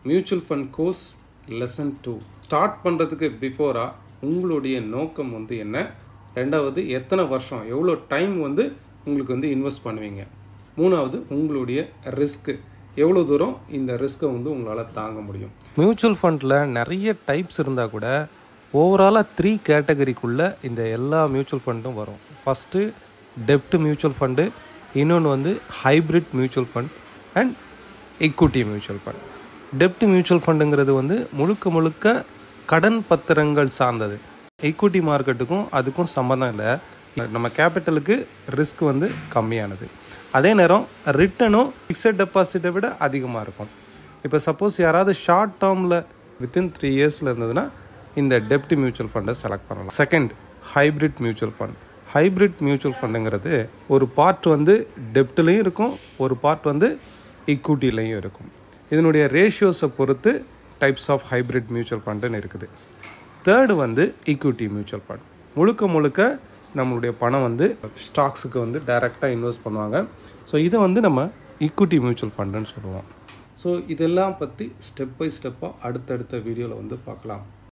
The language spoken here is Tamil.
Mutual fund course lesson 2 start பண்ணுறதுக்கு பிஃபோராக உங்களுடைய நோக்கம் வந்து என்ன, ரெண்டாவது எத்தனை வருஷம் எவ்வளோ டைம் வந்து உங்களுக்கு வந்து இன்வெஸ்ட் பண்ணுவீங்க, மூணாவது உங்களுடைய ரிஸ்க்கு எவ்வளோ தூரம் இந்த ரிஸ்க்கை வந்து உங்களால் தாங்க முடியும். மியூச்சுவல் ஃபண்டில் நிறைய டைப்ஸ் இருந்தால் கூட ஓவராலாக 3 கேட்டகரிக்குள்ளே இந்த எல்லா மியூச்சுவல் ஃபண்டும் வரும். ஃபஸ்ட்டு டெப்ட் மியூச்சுவல் ஃபண்டு, இன்னொன்று வந்து hybrid mutual fund and equity mutual fund. டெப்ட் மியூச்சுவல் ஃபண்டுங்கிறது வந்து முழுக்க கடன் பத்திரங்கள் சார்ந்தது. ஈக்விட்டி மார்க்கெட்டுக்கும் அதுக்கும் சம்மந்தம் இல்லை. நம்ம கேபிட்டலுக்கு ரிஸ்க் வந்து கம்மியானது. அதே நேரம் ரிட்டனும் ஃபிக்ஸட் டெபாசிட்டை விட அதிகமாக இருக்கும். இப்போ சப்போஸ் யாராவது ஷார்ட் டேர்மில் வித்தின் 3 இயர்ஸில் இருந்ததுன்னா இந்த டெப்ட் மியூச்சுவல் ஃபண்டை செலக்ட் பண்ணலாம். Second, hybrid mutual fund. Hybrid mutual ஃபண்டுங்கிறது ஒரு பார்ட் வந்து டெப்ட்லேயும் இருக்கும், ஒரு பார்ட் வந்து ஈக்விட்டிலையும் இருக்கும். இதனுடைய ரேஷியோஸை பொறுத்து டைப்ஸ் ஆஃப் ஹைப்ரிட் மியூச்சுவல் ஃபண்டுன்னு இருக்குது. தேர்டு வந்து ஈக்விட்டி மியூச்சுவல் ஃபண்ட். முழுக்க நம்மளுடைய பணம் வந்து ஸ்டாக்ஸுக்கு வந்து டைரெக்டாக இன்வெஸ்ட் பண்ணுவாங்க. ஸோ இதை வந்து நம்ம ஈக்விட்டி மியூச்சுவல் ஃபண்டுன்னு சொல்லுவோம். ஸோ இதெல்லாம் பற்றி ஸ்டெப் பை ஸ்டெப்பாக அடுத்தடுத்த வீடியோவில் வந்து பார்க்கலாம்.